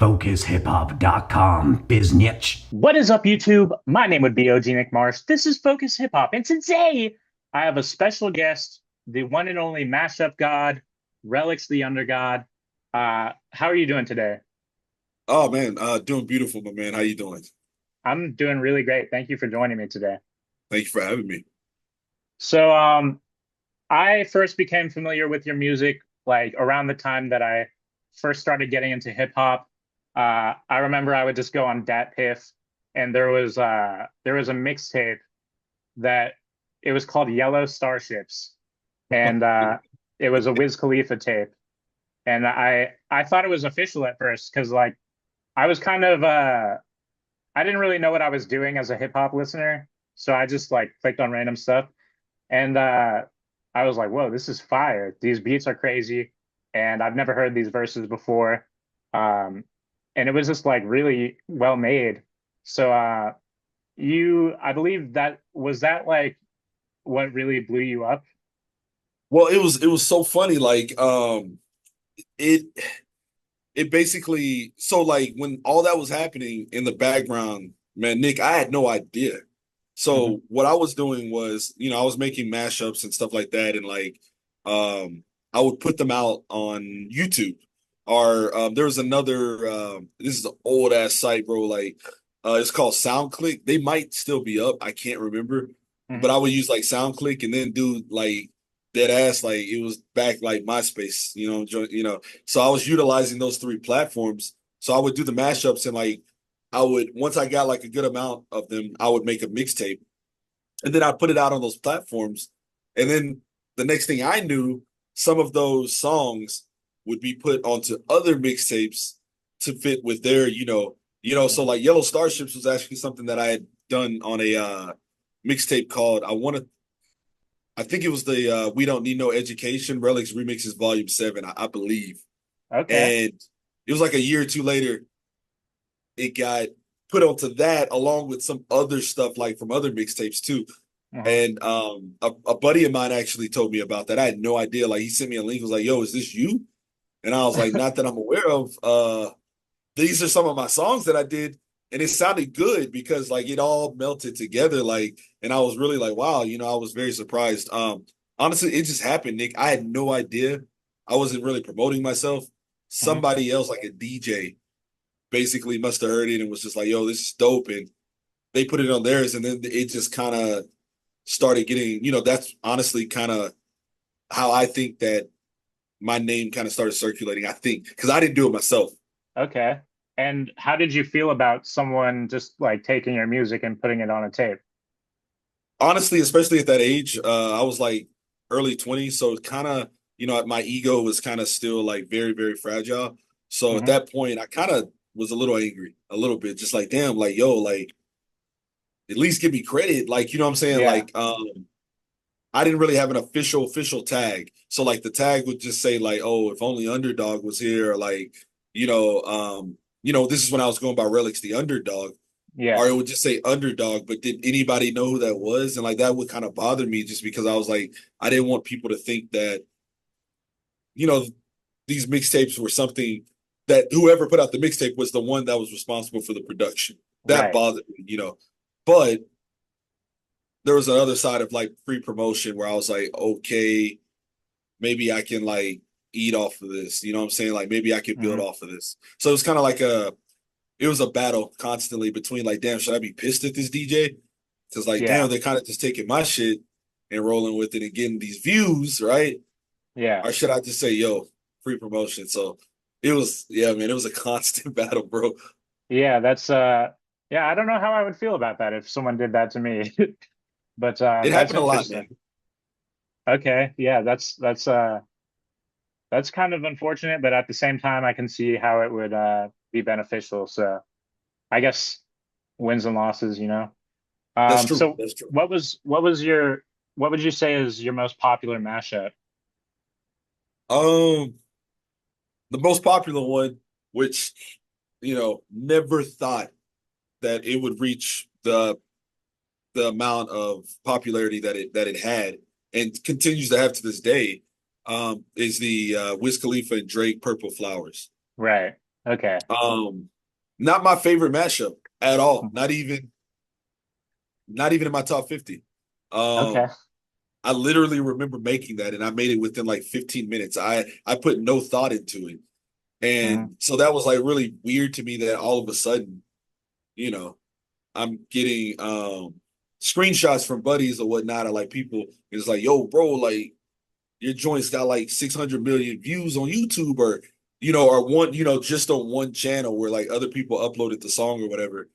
FocusHipHop.com, biznitch. What is up, YouTube? My name would be OG Nick Marsh. This is Focus Hip Hop, and today I have a special guest, the one and only mashup god, Relix the UnderGod. How are you doing today? Oh man, doing beautiful, my man. How you doing? I'm doing really great. Thank you for joining me today. Thank you for having me. So, I first became familiar with your music like around the time that I first started getting into hip hop. I remember I would just go on DatPiff, and there was a mixtape that it was called Yellow Starships, and it was a Wiz Khalifa tape, and I thought it was official at first because like I was kind of I didn't really know what I was doing as a hip hop listener, so I just like clicked on random stuff, and I was like, whoa, this is fire. These beats are crazy, and I've never heard these verses before. Um, and it was just like really well made. So I believe that was that like what really blew you up? Well, it was so funny. It it basically like when all that was happening in the background, man, Nick, I had no idea. Hmm. So what I was doing was, I was making mashups and stuff like that, and I would put them out on YouTube. Or there was another. This is an old ass site, bro. It's called SoundClick. They might still be up. I can't remember, but Hmm. I would use like SoundClick and then do like dead ass like it was back like MySpace. So I was utilizing those three platforms. So I would do the mashups and I would once I got like a good amount of them, I would make a mixtape and then I'd put it out on those platforms. And then the next thing I knew, some of those songs would be put onto other mixtapes to fit with their, so Hmm. like Yellow Starships was actually something that I had done on a mixtape called I think it was the We Don't Need No Education Relics Remixes Volume 7, I believe. Okay. And it was like a year or two later, it got put onto that along with some other stuff like from other mixtapes too. Hmm. And a buddy of mine actually told me about that. I had no idea. Like he sent me a link, was like, "Yo, is this you?" And I was like, "Not that I'm aware of." These are some of my songs that I did, and it sounded good because like it all melted together. And I was really like, "Wow," I was very surprised. Honestly, it just happened, Nick. I had no idea. I wasn't really promoting myself. Hmm. Somebody else, like a DJ, basically must have heard it and was just like, "Yo, this is dope," and they put it on theirs, and then it just kind of started getting, that's honestly kind of how I think that my name kind of started circulating. I think because I didn't do it myself. Okay. And how did you feel about someone just like taking your music and putting it on a tape? Honestly, especially at that age, I was like early 20s, so kind of, my ego was kind of still like very, very fragile. So at Hmm. that point, I kind of was a little angry, a little bit, just like, damn, like, yo, like, at least give me credit. Like, you know what I'm saying? Yeah. I didn't really have an official tag. So like the tag would just say like, oh, if only Underdog was here, or like, this is when I was going by Relix the Underdog, or Yeah. it would just say Underdog, but did anybody know who that was? And like that would kind of bother me just because I was like, I didn't want people to think that, you know, these mixtapes were something that whoever put out the mixtape was the one that was responsible for the production. That Right. bothered me. But there was another side of like free promotion where I was like, okay, maybe I can like eat off of this. You know what I'm saying? Like maybe I could build Hmm. off of this. So it was kind of like it was a battle constantly between like, damn, should I be pissed at this DJ? Because like, damn, Yeah. they're kind of just taking my shit and rolling with it and getting these views, right? Yeah. Or should I just say, yo, free promotion? So it was, yeah, man, it was a constant battle, bro. Yeah, yeah, I don't know how I would feel about that if someone did that to me. But It that's happened a lot, man. interesting. Okay. Yeah, that's kind of unfortunate, but at the same time I can see how it would be beneficial. So I guess wins and losses, you know. That's true. So That's true. what would you say is your most popular mashup? Um, the most popular one, which never thought that it would reach the amount of popularity that it had and continues to have to this day, is the Wiz Khalifa and Drake "Purple Flowers." Right. Okay. Um, Not my favorite mashup at all. Not even in my top 50. Okay. I literally remember making that and I made it within like 15 minutes. I put no thought into it. Mhm. And so that was like really weird to me that all of a sudden, you know, I'm getting screenshots from buddies or whatnot of like people. It's like, yo, bro, like your joint's got like 600 million views on YouTube or or one, just on one channel where like other people uploaded the song or whatever.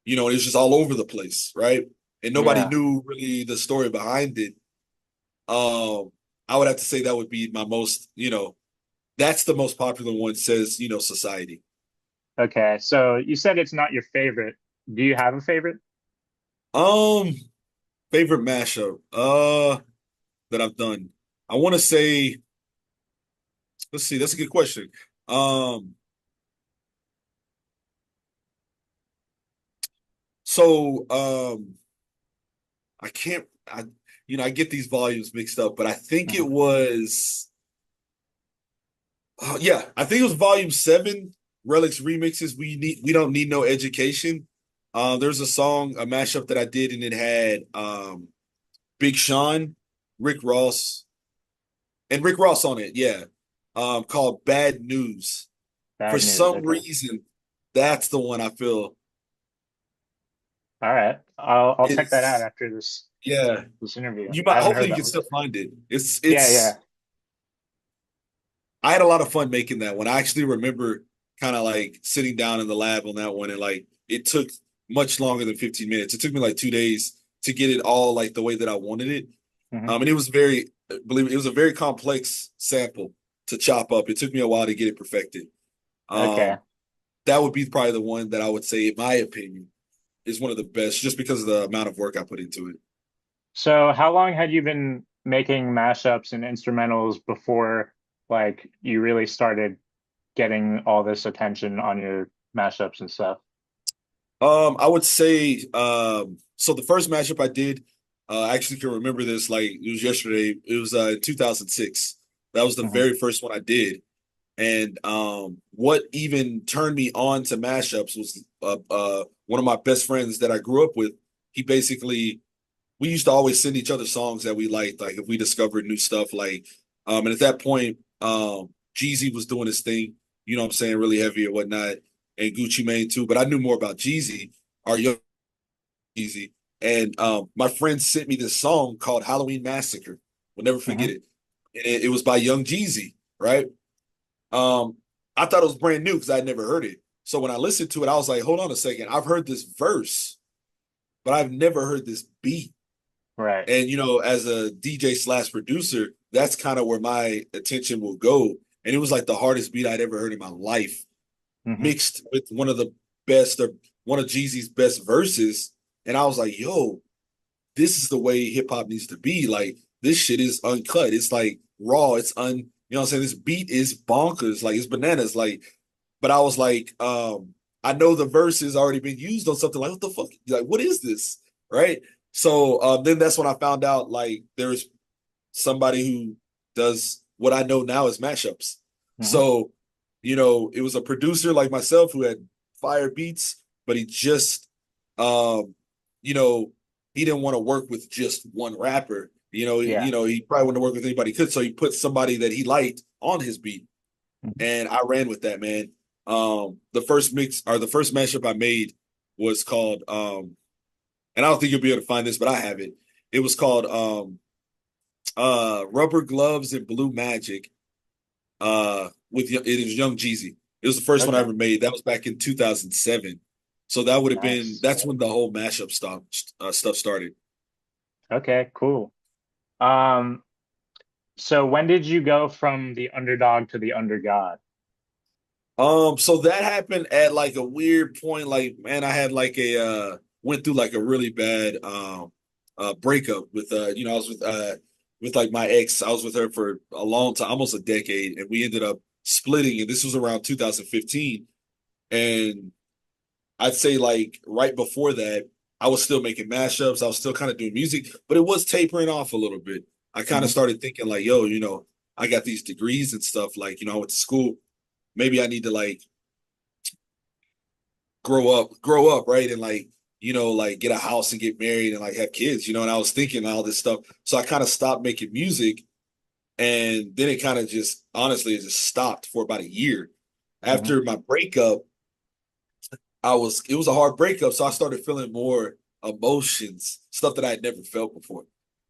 It's just all over the place, right? And nobody Yeah. knew really the story behind it. Um, I would have to say that would be my most, that's the most popular one, says, Society. Okay. So you said it's not your favorite. Do you have a favorite? Um, Favorite mashup that I've done. I want to say, let's see, that's a good question. Um, so I can't I get these volumes mixed up, but I think it Mhm. was yeah, I think it was volume 7, Relix remixes. We don't need no education. There's a song, a mashup that I did, and it had Big Sean, Rick Ross, and Rick Ross on it, yeah. Called Bad News. For Bad news. some Okay. reason, that's the one I feel All right. I'll check that out is after yeah. this interview. You I might haven't hopefully heard you that can one. still find it. It's Yeah, it's yeah. I had a lot of fun making that one. I actually remember kind of like sitting down in the lab on that one and like it took much longer than 15 minutes. It took me like 2 days to get it all like the way that I wanted it. Hmm. And it was very, believe it was a very complex sample to chop up. It took me a while to get it perfected. Okay. Um, that would be probably the one that I would say, in my opinion, is one of the best just because of the amount of work I put into it. So how long had you been making mashups and instrumentals before like you really started getting all this attention on your mashups and stuff? I would say so the first matchup I did, I actually can remember this like it was yesterday. It was 2006. That was the Hmm. very first one I did. And what even turned me on to mashups was one of my best friends that I grew up with. He basically we used to always send each other songs that we liked, like if we discovered new stuff, like and at that point, Jeezy was doing his thing, you know what I'm saying, really heavy or whatnot, and Gucci Mane too. But I knew more about Jeezy, our young Jeezy. And my friend sent me this song called Halloween Massacre. We'll never forget Hmm. it. And it was by Young Jeezy, right? Um, I thought it was brand new because I'd never heard it. So when I listened to it, I was like, hold on a second. I've heard this verse, but I've never heard this beat. Right. And as a DJ slash producer, that's kind of where my attention will go. And it was like the hardest beat I'd ever heard in my life, Hmm. mixed with one of the best or one of Jeezy's best verses. And I was like, yo, this is the way hip hop needs to be. Like this shit is uncut. It's like raw. What I'm saying? This beat is bonkers. Like it's bananas. Like, but I was like, I know the verse has already been used on something like what the fuck? Like, what is this? Right. So then that's when I found out like there's somebody who does what I know now as mashups. Hmm. So, it was a producer like myself who had fire beats, but he just um, you know, he didn't want to work with just one rapper. Yeah. He probably wouldn't work with anybody he could. So he put somebody that he liked on his beat. Mhm. And I ran with that, man. The first mix or the first mashup I made was called and I don't think you'll be able to find this, but I have it. It was called Rubber Gloves and Blue Magic. It is Young Jeezy. It was the first one I Okay. ever made. That was back in 2007. So that would have been Nice. that's when the whole mashup stuff started. Okay, cool. Um, so when did you go from the underdog to the undergod? So that happened at like a weird point. Like, man, I had like a went through like a really bad breakup with I was with like my ex. I was with her for a long time, almost a decade, and we ended up splitting, and this was around 2015. And I'd say like right before that, I was still making mashups. I was still kind of doing music, but it was tapering off a little bit. I kind of Hmm. started thinking like, yo, I got these degrees and stuff. Like, I went to school. Maybe I need to like grow up, right? And like, like get a house and get married and like have kids, and I was thinking all this stuff. So I kind of stopped making music. And then it kind of just, honestly, it just stopped for about a year. Hmm. After my breakup, it was a hard breakup. So I started feeling more emotions, stuff that I had never felt before.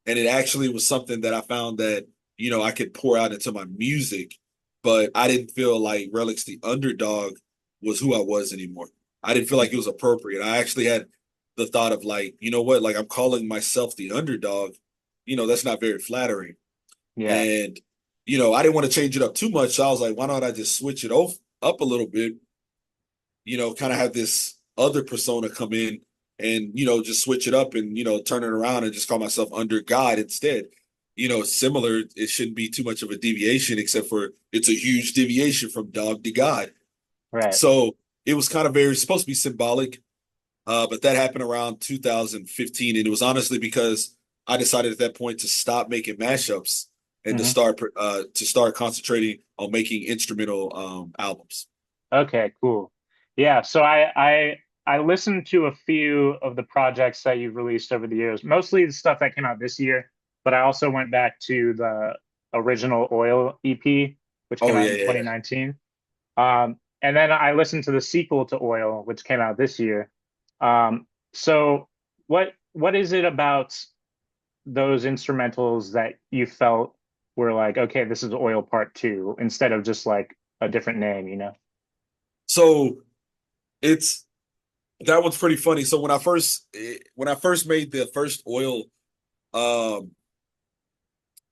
And it actually was something that I found that, I could pour out into my music, but I didn't feel like Relix the Underdog was who I was anymore. I didn't feel like it was appropriate. I actually had the thought of like, you know what, like I'm calling myself the underdog. That's not very flattering. Yeah. And, I didn't want to change it up too much. So I was like, why don't I just switch it up a little bit, kind of have this other persona come in and, just switch it up and, turn it around and just call myself UnderGod instead. Similar, it shouldn't be too much of a deviation, except for it's a huge deviation from dog to God. Right. So it was kind of very supposed to be symbolic, but that happened around 2015. And it was honestly because I decided at that point to stop making mashups and Hmm. to start concentrating on making instrumental albums. Okay, cool. Yeah, so I listened to a few of the projects that you've released over the years, mostly the stuff that came out this year, but I also went back to the original Oil EP, which came Oh out yeah, in yeah. 2019. And then I listened to the sequel to Oil, which came out this year. So what is it about those instrumentals that you felt were like, okay, this is Oil Part Two, instead of just like a different name, you know? So it's that one's pretty funny. So when I first made the first Oil um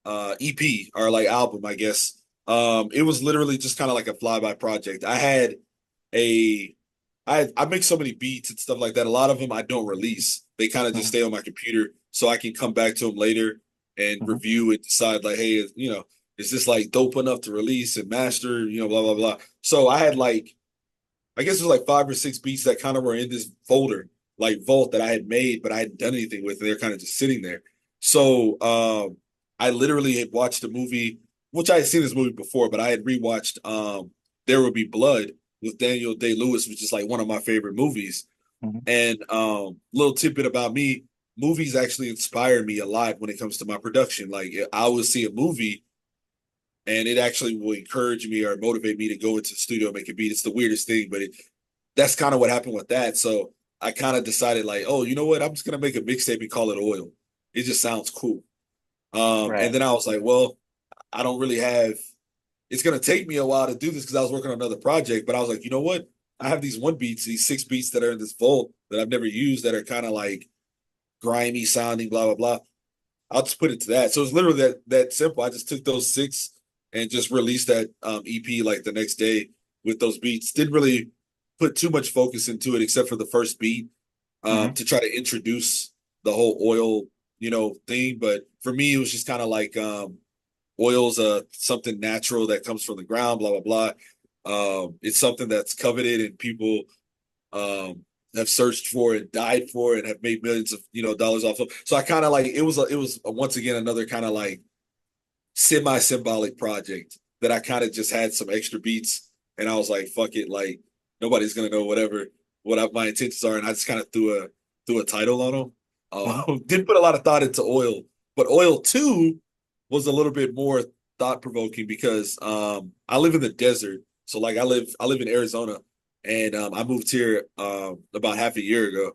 EP or like album, I guess, it was literally just kind of like a flyby project. A I make so many beats and stuff like that. A lot of them I don't release. They kind of just Hmm. stay on my computer so I can come back to them later and Hmm. review and decide like, hey, is this like dope enough to release and master, blah blah blah. So I had like, I guess it was like 5 or 6 beats that kind of were in this folder, like vault that I had made, but I hadn't done anything with. And they're kind of just sitting there. So I literally had watched a movie, which I had seen this movie before, but I had rewatched There Will Be Blood with Daniel Day-Lewis, which is like one of my favorite movies. Hmm. And little tidbit about me, movies actually inspire me a lot when it comes to my production. Like I will see a movie and it actually will encourage me or motivate me to go into the studio and make a beat. It's the weirdest thing, but that's kind of what happened with that. So I kind of decided like, oh, you know what? I'm just gonna make a mixtape and call it Oil. It just sounds cool. And Right. then I was like, well, I don't really have. It's gonna take me a while to do this because I was working on another project. But I was like, you know what? I have these 6 beats that are in this vault that I've never used that are kind of like grimy sounding, blah blah blah. I'll just put it to that. So it's literally that simple. I just took those six and just released that EP like the next day with those beats. Didn't really put too much focus into it except for the first beat Hmm. to try to introduce the whole oil, thing. But for me, it was just kind of like oil's something natural that comes from the ground, blah blah blah. It's something that's coveted and people um have searched for and died for and have made millions of dollars off of. So I kind of like once again another kind of like semi symbolic project that I kind of just had some extra beats and I was like, fuck it, like nobody's gonna know my intentions are, and I just kind of threw a title on them. Hmm. Didn't put a lot of thought into Oil, but Oil 2 was a little bit more thought provoking because I live in the desert, so like I live in Arizona, and I moved here about half a year ago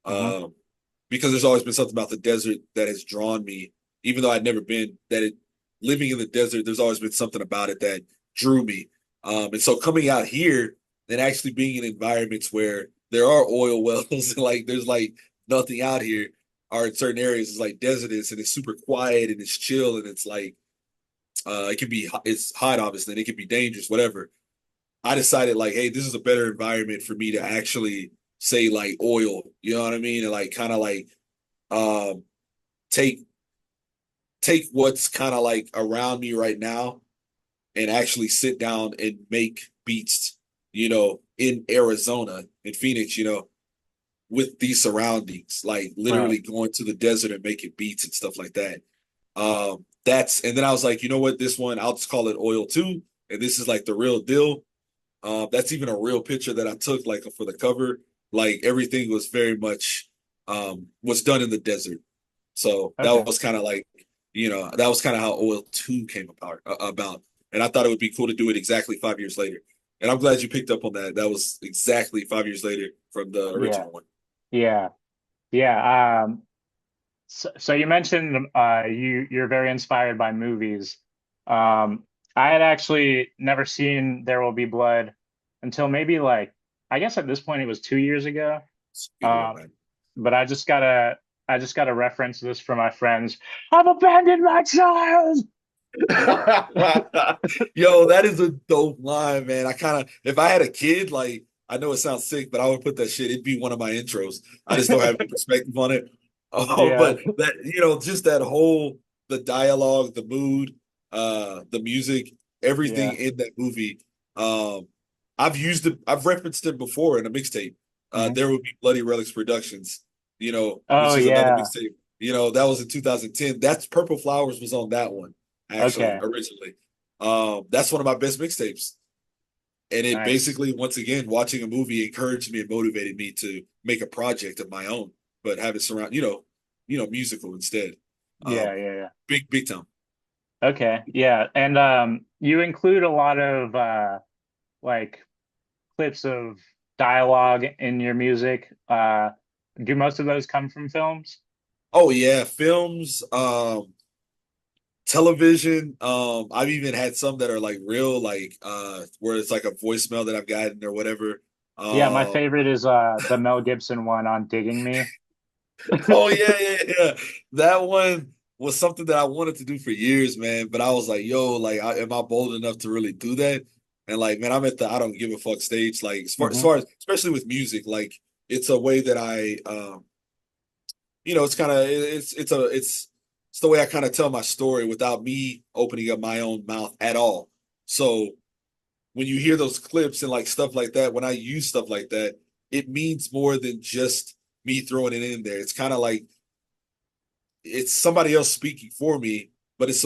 Hmm. um, because there's always been something about the desert that has drawn me, even though I'd never been. Living in the desert, there's always been something about it that drew me. And so coming out here and actually being in environments where there are oil wells and like there's like nothing out here, or in certain areas it's like desertous and it's super quiet and it's chill and it's like it's hot obviously and it can be dangerous, whatever. I decided like, hey, this is a better environment for me to actually say like oil, you know what I mean? And like kind of like um take take what's kind of like around me right now and actually sit down and make beats, in Arizona, in Phoenix, with these surroundings, like Right. literally going to the desert and making beats and stuff like that. And then I was like, you know what, this one, I'll just call it Oil 2. And this is like the real deal. That's even a real picture that I took like for the cover. like everything was very much was done in the desert. So that Okay. was kind of like, that was kind of how Oil 2 came about. And I thought it would be cool to do it exactly 5 years later. And I'm glad you picked up on that. That was exactly 5 years later from the Yeah. original one. Yeah. Yeah. So you mentioned you're very inspired by movies. I had actually never seen There Will Be Blood until maybe like I guess at this point it was 2 years ago. It's a good one, Um, man. but I just gotta reference this for my friends. I've abandoned my child. Yo, that is a dope line, man. I kind of, if I had a kid, like, I know it sounds sick, but I would put that shit. It'd be one of my intros. I just don't have any perspective on it. Oh, Yeah. but that, just that whole, the dialogue, the mood, the music, everything Yeah. in that movie. Um, I've used it, I've referenced it before in a mixtape. Hmm. There would be Bloody Relics Productions, Oh which is another yeah. mixtape. That was in 2010. That's Purple Flowers was on that one actually, Okay. originally. That's one of my best mixtapes. And it Nice. basically, once again, watching a movie encouraged me and motivated me to make a project of my own, but have it surround, musical instead. Yeah. Yeah. Yeah. Big time. Okay. Yeah. And you include a lot of like clips of dialogue in your music. Do most of those come from films? Oh yeah, films, television. I've even had some that are like real, like where it's like a voicemail that I've gotten or whatever. Yeah, my Um, favorite is the Mel Gibson one on Digging Me. Oh yeah, yeah, yeah. That one was something that I wanted to do for years, man. But I was like, yo, like, am I bold enough to really do that? And like, man, I'm at the I don't give a fuck stage. Like, as Hmm. far as especially with music, like, it's a way that it's kind of it's the way I kind of tell my story without me opening up my own mouth at all. So when you hear those clips and like stuff like that, when I use stuff like that, it means more than just me throwing it in there. It's kind of like it's somebody else speaking for me, but it's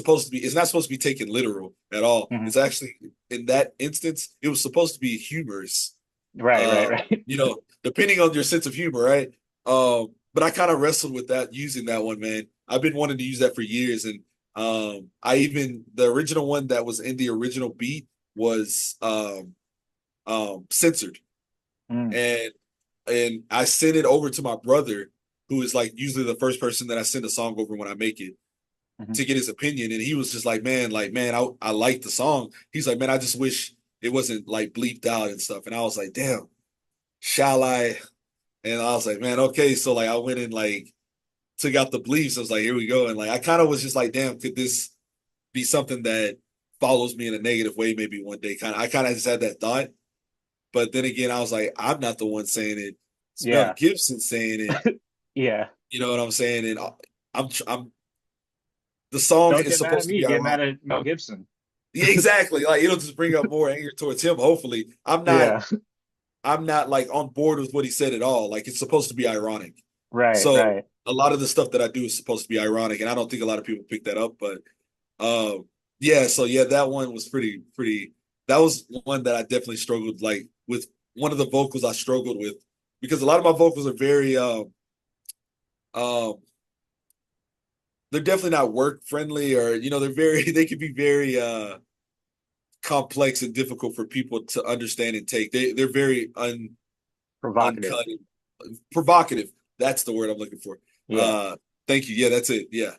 not supposed to be taken literal at all. Hmm. It's actually in that instance, it was supposed to be humorous. Right, right, right. Depending on your sense of humor, right? But I kind of wrestled with that using that one, man. I've been wanting to use that for years. And the original one that was in the original beat was censored. Mm, And I sent it over to my brother, who is like usually the first person that I send a song over when I make it mhm. to get his opinion. And he was just like, man, I like the song. He's like, man, I just wish it wasn't like bleeped out and stuff. And I was like, damn, shall I? And I was like, man, okay. So like I went and like took out the bleeps. I was like, here we go. And like I kind of was just like, damn, could this be something that follows me in a negative way maybe one day? I kind of just had that thought. But then again, I was like, I'm not the one saying it. It's Mel Yeah, Gibson saying it. yeah. You know what I'm saying? And I'm the song Don't is get mad at supposed to me. be Get ironic. mad at Mel Gibson. Yeah, exactly. Like it'll just bring up more anger towards him. Hopefully, Yeah, I'm not like on board with what he said at all. Like it's supposed to be ironic. right, So right. a lot of the stuff that I do is supposed to be ironic, and I don't think a lot of people pick that up. But yeah. So yeah, that one was pretty. That was one that I definitely struggled like with. One of the vocals I struggled with because a lot of my vocals are very um they're definitely not work friendly or they're very they can be very complex and difficult for people to understand and take. They're very Provocative. uncut and provocative. That's the word I'm looking for. Yeah, Uh Thank you. Yeah, that's it. Yeah.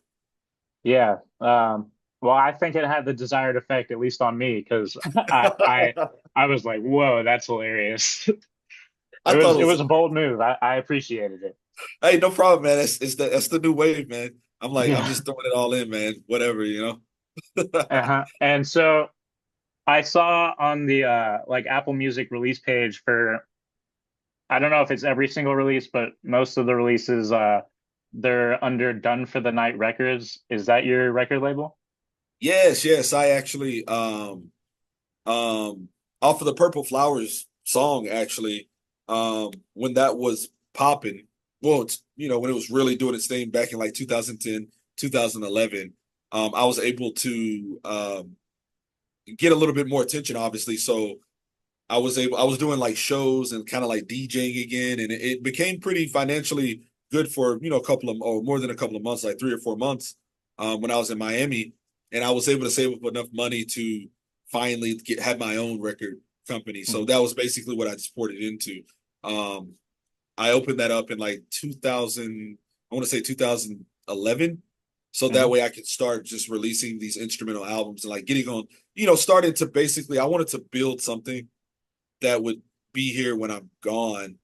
yeah. Well, I think it had the desired effect, at least on me, because I was like, whoa, that's hilarious. I It thought was it it was was a bold move. I appreciated it. hey, no problem, man. That's the new wave, man. I'm like, I'm Yeah. just throwing it all in, man. Whatever. Uh-huh. And so I saw on the like Apple Music release page for I don't know if it's every single release, but most of the releases they're under Done for the Night Records. Is that your record label? Yes, yes. I actually off of the Purple Flowers song, actually, when that was popping, well, when it was really doing its thing back in like 2010, 2011, I was able to get a little bit more attention, obviously. So I was doing like shows and kind of like DJing again, and it became pretty financially good for, you know, a couple of, or more than a couple of months, like 3 or 4 months, when I was in Miami, and I was able to save up enough money to finally have my own record company. So Mhm. that was basically what I just poured it into. Um, I opened that up in like 2000, I want to say 2011. So that Mhm. way I could start just releasing these instrumental albums and like getting on, you know, starting to basically, I wanted to build something that would be here when I'm gone.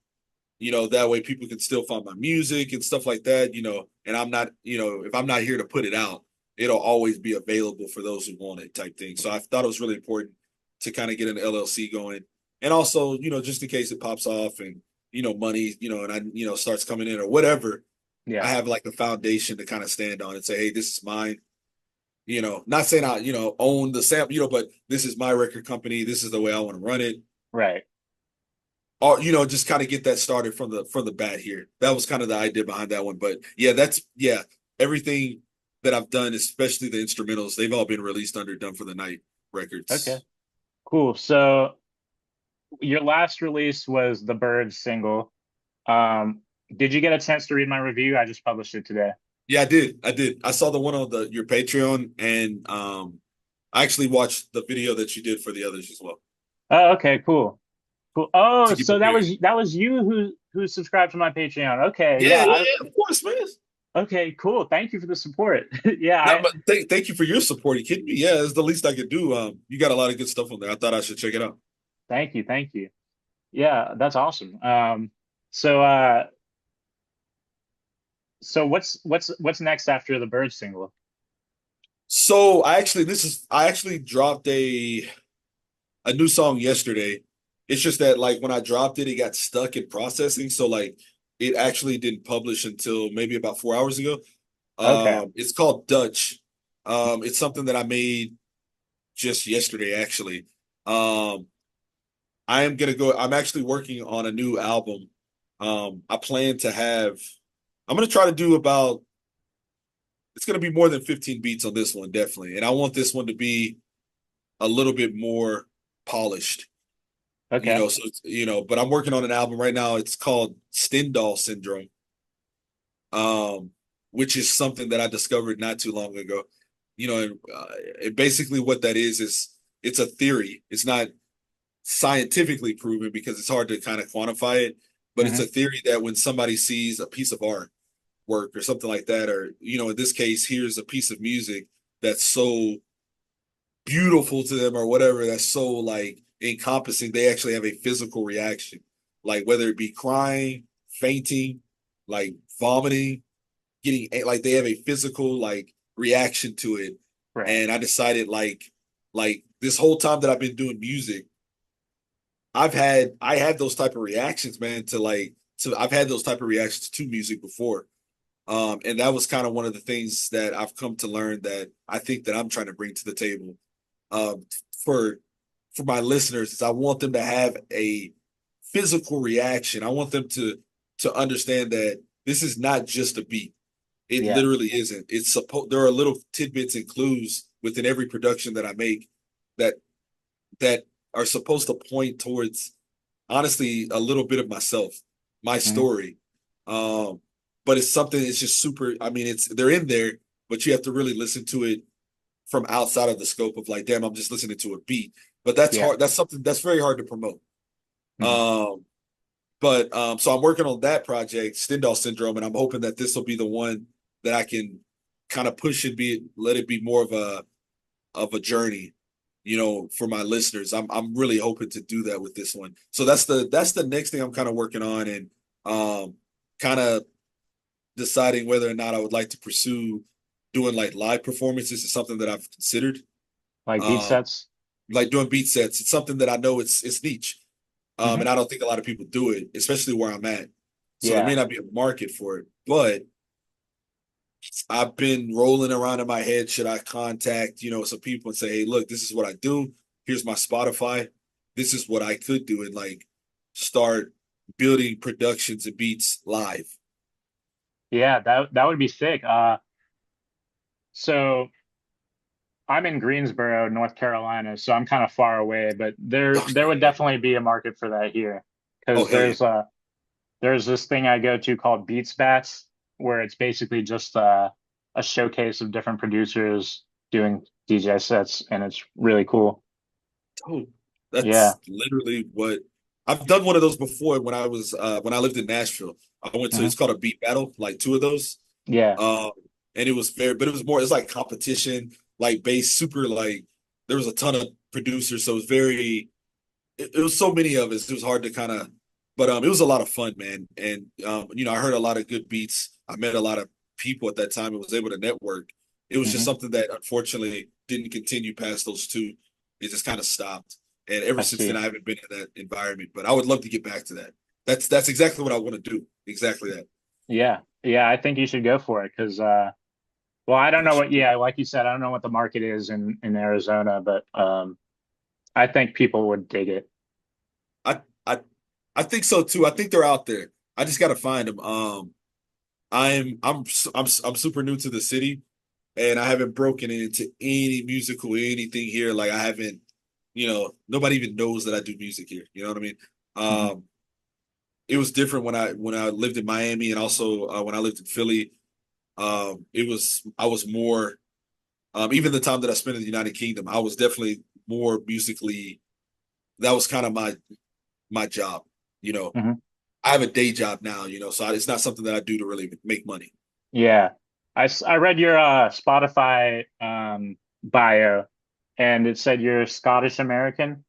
You know, that way people can still find my music and stuff like that, you know, and I'm not, you know, if I'm not here to put it out, it'll always be available for those who want it type thing. So I thought it was really important to kind of get an LLC going. And also, you know, just in case it pops off and, you know, money, you know, and I, you know, starts coming in or whatever, I Yeah. have like a foundation to kind of stand on and say, hey, this is mine. You know, not saying I, you know, own the sample, you know, but this is my record company. This is the way I want to run it, Right. or you know, just kind of get that started from the bat here. That was kind of the idea behind that one. But yeah, that's yeah, everything that I've done, especially the instrumentals, they've all been released under Done for the Night Okay. Records. Cool. So your last release was the Birds single. Did you get a chance to read my review? I just published it today. Yeah, I did. I did. I saw the one on the your Patreon, and I actually watched the video that you did for the others as well Oh, okay, cool. Cool. Oh, to get so that prepared. was you who subscribed to my Patreon. Okay, Yeah, yeah. yeah, yeah. Of course, man. Okay, cool. Thank you for the support. Yeah, No, but thank you for your support. You kidding me? Yeah, it's the least I could do. You got a lot of good stuff on there. I thought I should check it out. thank you. Yeah, that's awesome. So uh so what's next after the Bird single? So I actually dropped a new song yesterday. It's just that like when I dropped it, it got stuck in processing. So like it actually didn't publish until maybe about 4 hours ago. Okay. It's called Dutch. It's something that I made just yesterday, actually. Um, I'm actually working on a new album. I plan to have, I'm gonna try to do about, it's gonna be more than 15 beats on this one, definitely. And I want this one to be a little bit more polished. You Okay. know, so it's, you know, but I'm working on an album right now. It's called Stendhal Syndrome, um, which is something that I discovered not too long ago. You know, and basically what that is it's a theory. It's not scientifically proven because it's hard to kind of quantify it, but it's a Hmm. theory that when somebody sees a piece of art work or something like that, or you know, in this case, here's a piece of music that's so beautiful to them or whatever, that's so like encompassing, they actually have a physical reaction, like whether it be crying, fainting, like vomiting, getting like they have a physical like reaction to it. Right. And I decided like this whole time that I've been doing music, I had those type of reactions, man, to like to I've had those type of reactions to music before. And that was kind of one of the things that I've come to learn that I think that I'm trying to bring to the table, um, for my listeners, is I want them to have a physical reaction. I want them to understand that this is not just a beat. It Yeah. literally isn't. It's supposed there are little tidbits and clues within every production that I make that that are supposed to point towards honestly a little bit of myself, my Hmm. story. Um, but it's something it's just super. I mean, it's they're in there, but you have to really listen to it from outside of the scope of like, damn, I'm just listening to a beat. But that's Yeah. hard. That's something that's very hard to promote. Hmm. Um, but so I'm working on that project, Stendhal Syndrome, and I'm hoping that this will be the one that I can kind of push and be let it be more of a journey, you know, for my listeners. I'm really hoping to do that with this one. So that's the next thing I'm kind of working on, and kind of deciding whether or not I would like to pursue doing like live performances is something that I've considered. Like beat Um, sets. like doing beat sets. It's something that I know it's niche. And Hmm. I don't think a lot of people do it, especially where I'm at. So there may Yeah. not be a market for it, but I've been rolling around in my head. Should I contact, you know, some people and say, hey, look, this is what I do. Here's my Spotify. This is what I could do, and like start building productions and beats live. Yeah, that would be sick. So I'm in Greensboro, North Carolina, so I'm kind of far away, but there would definitely be a market for that here Oh, because hell yeah. there's this thing I go to called Beats Bats where it's basically just a showcase of different producers doing DJ sets, and it's really cool. Oh, Yeah. that's literally what I've done one of those before when I lived in Nashville. I went to Hmm. it's called a beat battle, like two of those. Yeah. Um, and it was fair, but it was more it's like competition, like bass, super like there was a ton of producers, so it was it was so many of us. It was hard to kind of but it was a lot of fun, man. And I heard a lot of good beats. I met a lot of people at that time and was able to network. It was just Hmm. something that unfortunately didn't continue past those two. It just kind of stopped. And ever I since then see. I haven't been in that environment. But I would love to get back to that. That's exactly what I want to do. Exactly that. Yeah. Yeah, I think you should go for it because well, I don't know what, yeah, like you said, I don't know what the market is in Arizona, but I think people would dig it. I I I think so too. I think they're out there. I just got to find them. I'm super new to the city, and I haven't broken into any musical anything here. Like I haven't, nobody even knows that I do music here. You know what I mean? Hmm. Um, it was different when I lived in Miami and also when I lived in Philly. I was more even the time that I spent in the United Kingdom, I was definitely more musically. That was kind of my job. You know, Hmm. I have a day job now. So it's not something that I do to really make money. Yeah. I read your Spotify bio and it said you're Scottish American.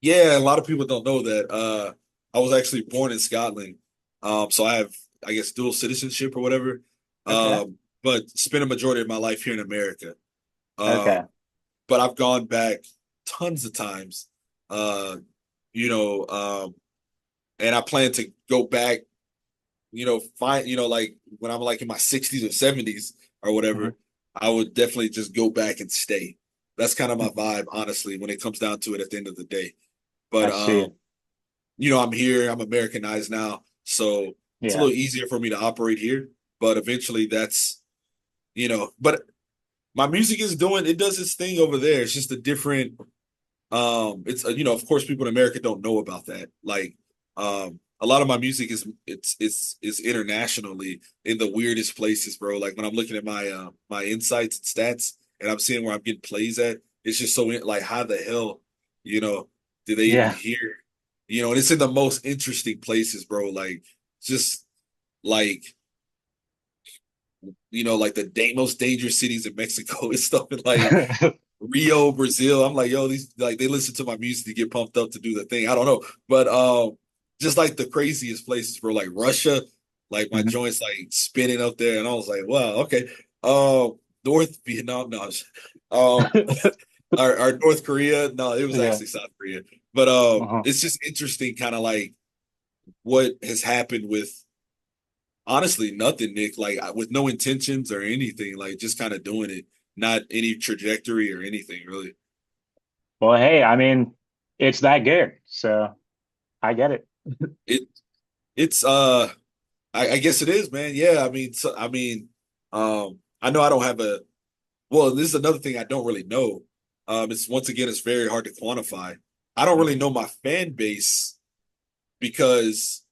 Yeah, a lot of people don't know that. I was actually born in Scotland. So I have, I guess, dual citizenship or whatever. Okay. But spent a majority of my life here in America. Okay. Um, but I've gone back tons of times. Uh, you know, and I plan to go back, like when I'm like in my 60s or 70s or Hmm. whatever, I would definitely just go back and stay. That's kind of my Hmm. vibe, honestly, when it comes down to it at the end of the day. I But see. I'm here, I'm Americanized now, so it's a Yeah. little easier for me to operate here. But eventually but my music is doing it does its thing over there. It's just a different it's of course people in America don't know about that. Like a lot of my music is internationally in the weirdest places, bro. Like when I'm looking at my insights and stats and I'm seeing where I'm getting plays at, it's just so like how the hell, you know, do they even Yeah. hear? And it's in the most interesting places, bro. Like just like like the most dangerous cities in Mexico and stuff, and like Rio, Brazil. I'm like, yo, these like they listen to my music to get pumped up to do the thing. I don't know, but just like the craziest places, bro, like Russia, like my Hmm. joints like spinning up there, and I was like, wow, okay. North Vietnam, no, um, or North Korea, no, it was Yeah. actually South Korea, but Uh-huh. it's just interesting, kind of like what has happened with honestly nothing, Nick. Like with no intentions or anything, like just kind of doing it, not any trajectory or anything really. Well, hey, I mean, it's that good, so I get it. It it's I guess it is, man. Yeah, I know I don't have a well, this is another thing I don't really know. It's once again it's very hard to quantify. I don't really Hmm. know my fan base because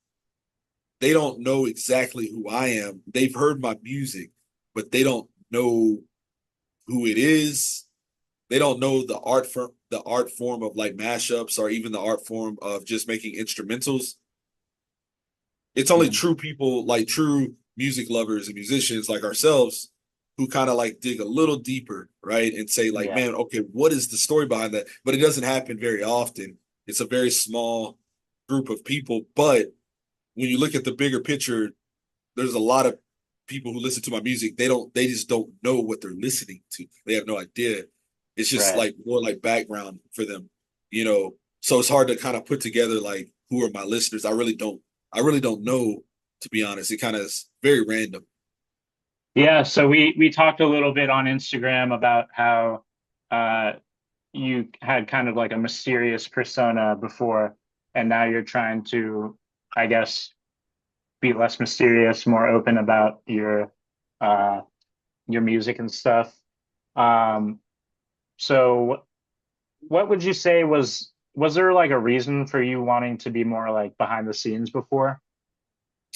they don't know exactly who I am. They've heard my music, but they don't know who it is. They don't know the art form of like mashups or even the art form of just making instrumentals. It's only Hmm. true people, like true music lovers and musicians like ourselves, who kind of like dig a little deeper, right? And say, like, Yeah. man, okay, what is the story behind that? But it doesn't happen very often. It's a very small group of people. But when you look at the bigger picture, there's a lot of people who listen to my music. They just don't know what they're listening to. They have no idea. It's just Right. like more like background for them, you know. So it's hard to kind of put together like who are my listeners. I really don't know, to be honest. It kind of is very random. Yeah, so we talked a little bit on Instagram about how uh you had kind of like a mysterious persona before, and now you're trying to, I guess, be less mysterious, more open about uh your music and stuff. Um So what would you say was there like a reason for you wanting to be more like behind the scenes before?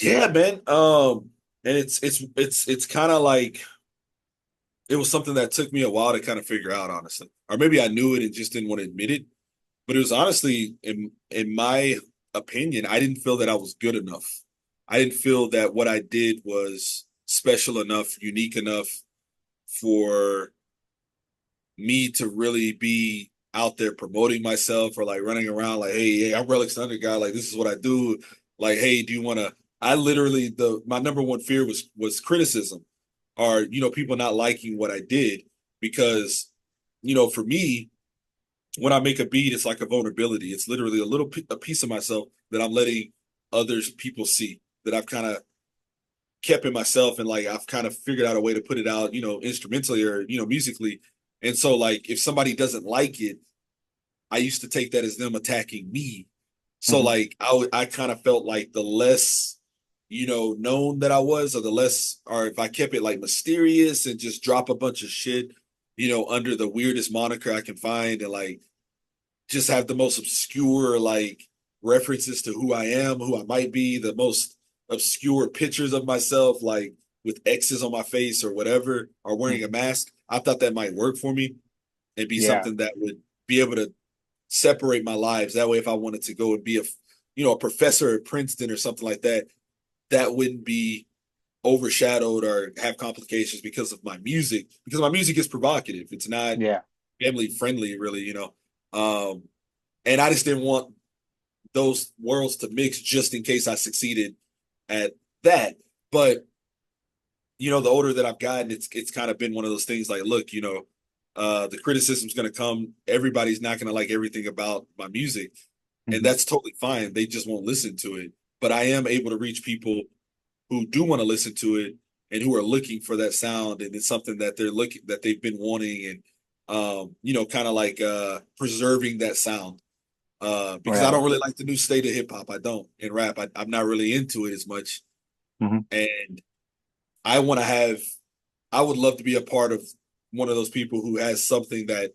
Yeah, man. And it's kind of like it was something that took me a while to kind of figure out, honestly. Or maybe I knew it and just didn't want to admit it. But it was honestly, in my opinion, I didn't feel that I was good enough. I didn't feel that what I did was special enough, unique enough for me to really be out there promoting myself or like running around like, hey, I'm Relix the UnderGod, like this is what I do. Like, hey, do you want to? I literally my number one fear was criticism, or people not liking what I did because for me when I make a beat, it's like a vulnerability. It's literally a piece of myself that I'm letting others people see that I've kind of kept in myself and like I've kind of figured out a way to put it out, instrumentally or musically. And so like if somebody doesn't like it, I used to take that as them attacking me. So Hmm. like I kind of felt like the less known that I was, or the less, or if I kept it like mysterious and just drop a bunch of shit, under the weirdest moniker I can find and like just have the most obscure like references to who I am, who I might be, the most obscure pictures of myself, like with X's on my face or whatever, or wearing a Hmm. mask. I thought that might work for me and be Yeah. something that would be able to separate my lives. That way, if I wanted to go and be a professor at Princeton or something like that, that wouldn't be overshadowed or have complications because of my music. Because my music is provocative. It's not Yeah. family friendly, really. Um, and I just didn't want those worlds to mix just in case I succeeded at that. But the older that I've gotten, it's kind of been one of those things like, look, the criticism's going to come. Everybody's not going to like everything about my music, and Hmm. that's totally fine. They just won't listen to it. But I am able to reach people who do want to listen to it and who are looking for that sound, and it's something that they've been wanting, and kind of like preserving that sound. Because I Right. don't really like the new state of hip hop. I don't. In rap, I'm not really into it as much. Hmm. And I want to have, I would love to be a part of one of those people who has something that,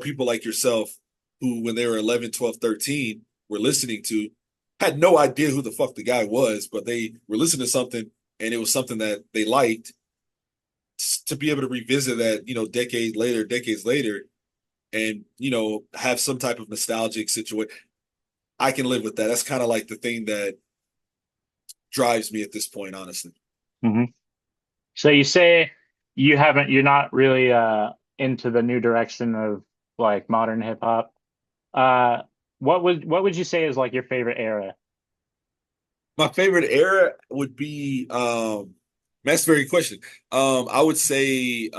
people like yourself who, when they were 11, 12, 13, were listening to, had no idea who the fuck the guy was, but they were listening to something and it was something that they liked to be able to revisit that, decades later, and, have some type of nostalgic situation. I can live with that. That's kind of like the thing that drives me at this point, honestly. Hmm. So you say you're not really into the new direction of like modern hip hop. Uh what would you say is like your favorite era? My favorite era would be that's a very good question. I would say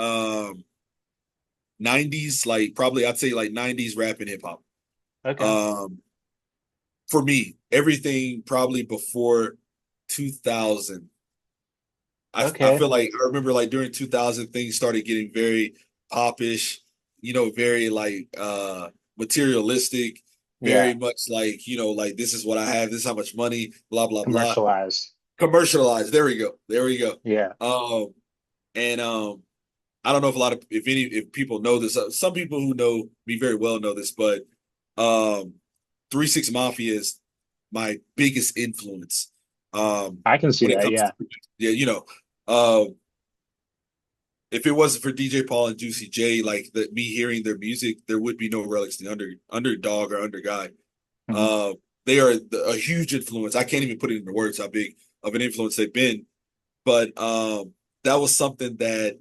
90s, like probably I'd say like 90s rap and hip hop. Okay. Um for me, everything probably before 2000. I Okay. feel like I remember like during 2000 things started getting very popish, very like materialistic, very Yeah. much like, like this is what I have, this is how much money, blah blah blah. Commercialized. Commercialized. There we go. There we go. Yeah. And I don't know if people know this. Some people who know me very well know this, but um 3 6 Mafia is my biggest influence. I can see When it that. comes Yeah. to, yeah, um if it wasn't for DJ Paul and Juicy J, like me hearing their music, there would be no Relics, the underdog or UnderGod. Hmm. Uh, they are a huge influence. I can't even put it into words how big of an influence they've been. But that was something that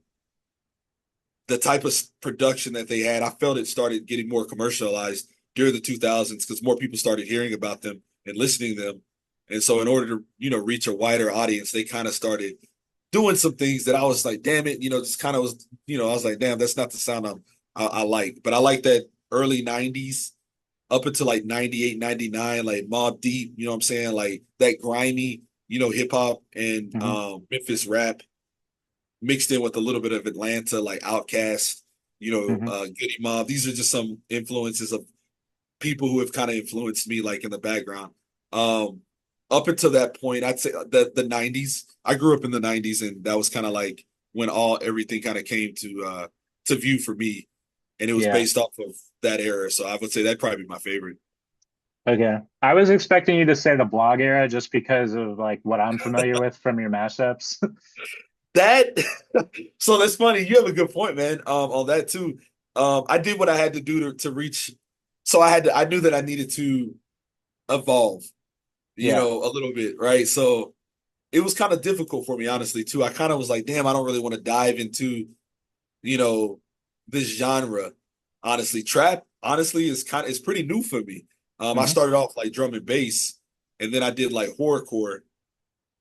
the type of production that they had, I felt it started getting more commercialized during the 2000s because more people started hearing about them and listening to them. And so, in order to reach a wider audience, they kind of started doing some things that I was like, damn it, just kind of was, I was like, damn, that's not the sound I like. But I like that early 90s up until like 98, 99, like Mobb Deep, you know what I'm saying? Like that grimy, hip hop and Hmm. Memphis rap mixed in with a little bit of Atlanta, like Outkast, Hmm. Goody Mob. These are just some influences of people who have kind of influenced me, like in the background. Um, Up until that point, I'd say the '90s. I grew up in the '90s, and that was kind of like when everything kind of came to view for me. and it was Yeah. based off of that era. So I would say that'd probably be my favorite. Okay. I was expecting you to say the blog era just because of like what I'm familiar with from your mashups. That so that's funny. You have a good point, man. On that too. I did what I had to do to reach. So I knew that I needed to evolve, Yeah. a little bit, right? So it was kind of difficult for me, honestly, too. I kind of was like, damn, I don't really want to dive into, you know, this genre. Honestly, trap, honestly, is pretty new for me. I Hmm. started off like drum and bass, and then I did like horrorcore,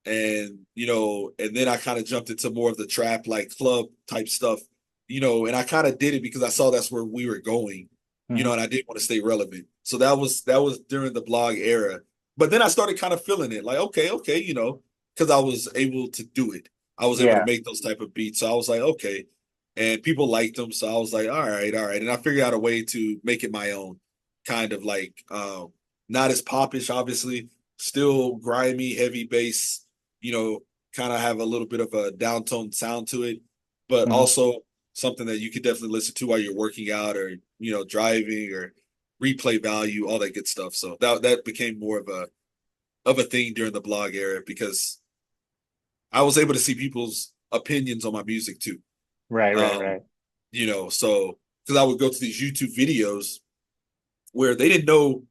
and and then I kind of jumped into more of the trap, like club type stuff, and I kind of did it because I saw that's where we were going, Hmm. and I didn't want to stay relevant. So that was during the blog era. But then I started kind of feeling it, like, okay, because I was able to do it. I was able to Yeah. make those type of beats. So I was like, okay. And people liked them. So I was like, all right, all right. And I figured out a way to make it my own, kind of like not as popish, obviously, still grimy, heavy bass, you know, kind of have a little bit of a downtoned sound to it, but Hmm. also something that you could definitely listen to while you're working out or, driving or replay value, all that good stuff. So that became more of a thing during the blog era because I was able to see people's opinions on my music too. Right, right, Um, right. so because I would go to these YouTube videos where they didn't know,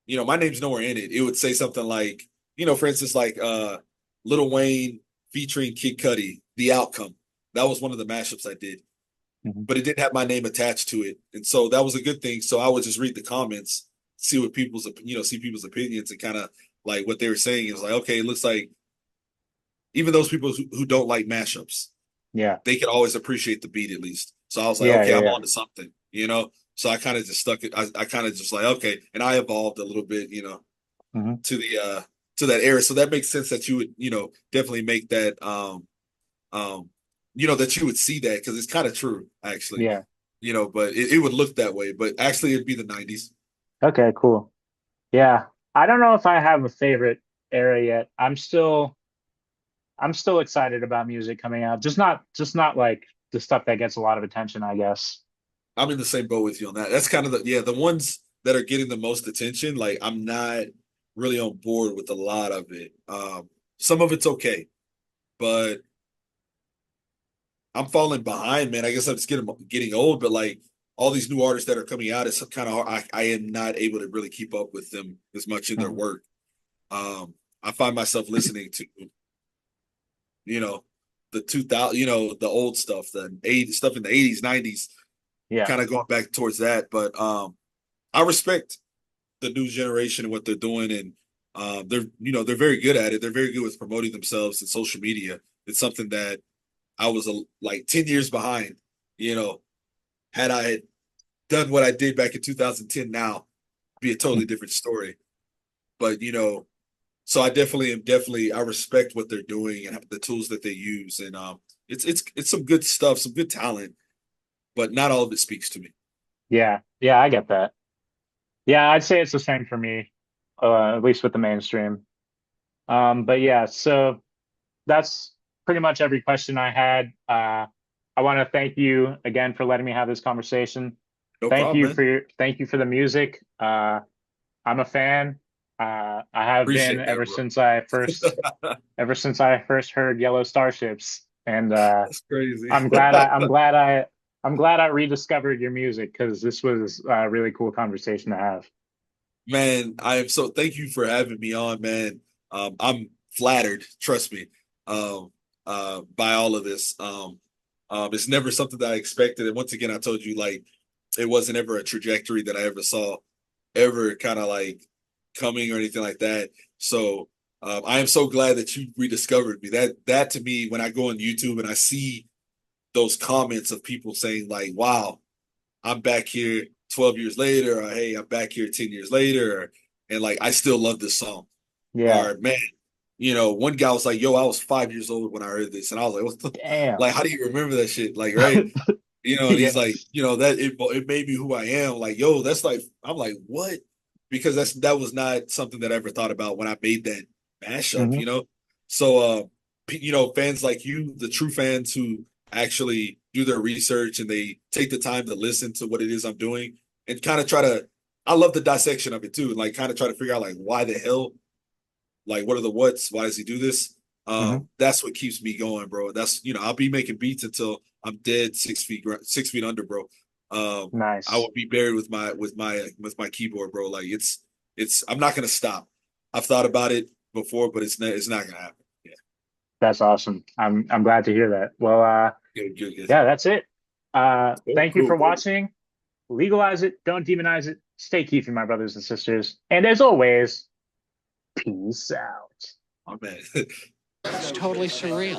my name's nowhere in it. It would say something like, for instance, like Lil Wayne featuring Kid Cudi, The Outcome. That was one of the mashups I did, Hmm. but it didn't have my name attached to it, and so that was a good thing. So I would just read the comments, see what see people's opinions, and kind of like what they were saying. It was like, okay, it looks like even those people who don't like mashups, Yeah. they can always appreciate the beat at least. So I was like, Yeah, okay, yeah, I'm yeah. on to something. So I kind of just stuck it. I kind of just like, okay, and I evolved a little bit, Hmm. to the to that era. So that makes sense that you would, definitely make that that you would see that because it's kind of true, actually. Yeah. But it would look that way. But actually it'd be the 90s. Okay, cool. Yeah. I don't know if I have a favorite era yet. I'm still excited about music coming out. Just not like the stuff that gets a lot of attention, I guess. I'm in the same boat with you on that. That's kind of the ones that are getting the most attention, like I'm not really on board with a lot of it. Some of it's okay, but I'm falling behind, man. I guess I'm just getting old, but like all these new artists that are coming out, it's kind of hard. I am not able to really keep up with them as much in their Mhm. work. I find myself listening to, you know, the 2000, the old stuff, the 80s stuff in the 80s, 90s, Yeah. kind of going back towards that. But I respect the new generation and what they're doing, and they're very good at it. They're very good with promoting themselves in social media. It's something that I was like 10 years behind. You know, had I had done what I did back in 2010, now be a totally different story. But so I definitely I respect what they're doing and the tools that they use, and it's some good stuff, some good talent, but not all of it speaks to me. Yeah. Yeah, I get that. Yeah, I'd say it's the same for me, at least with the mainstream. But yeah, so that's pretty much every question I had. I want to thank you again for letting me have this conversation. No problem, man. Thank you for the music. I'm a fan. I have been Appreciate that, bro. ever since I first heard Yellow Starships, and That's crazy. I'm glad I I'm glad I I'm glad I rediscovered your music because this was a really cool conversation to have. Man, I am so thank you for having me on, man. I'm flattered, trust me, um, by all of this. It's never something that I expected. And once again, I told you like it wasn't ever a trajectory that I ever saw ever kind of like coming or anything like that. So I am so glad that you rediscovered me. That to me, when I go on YouTube and I see those comments of people saying like, "Wow, I'm back here 12 years later," or "Hey, I'm back here 10 years later," and like I still love this song. Yeah. Or man, one guy was like, "Yo, I was 5 years old when I heard this," and I was like, "What the? Damn. Like, how do you remember that shit?" Like, right? And he's Yeah. like, that it made me who I am. Like, yo, that's like, I'm like, what? Because that was not something that I ever thought about when I made that mashup. Hmm. So, fans like you, the true fans who actually, do their research and they take the time to listen to what it is I'm doing and kind of try to. I love the dissection of it too, and like kind of try to figure out like why the hell, like what are the whats? Why does he do this? That's what keeps me going, bro. That's I'll be making beats until I'm dead 6 feet under, bro. Nice. I will be buried with my keyboard, bro. Like it's I'm not gonna stop. I've thought about it before, but it's not gonna happen. Yeah. That's awesome. I'm glad to hear that. Well, Good. yeah, that's it. Thank you for Cool. watching. Legalize it, don't demonize it. Stay keeping, my brothers and sisters. And as always, peace out. Oh man. It's totally surreal.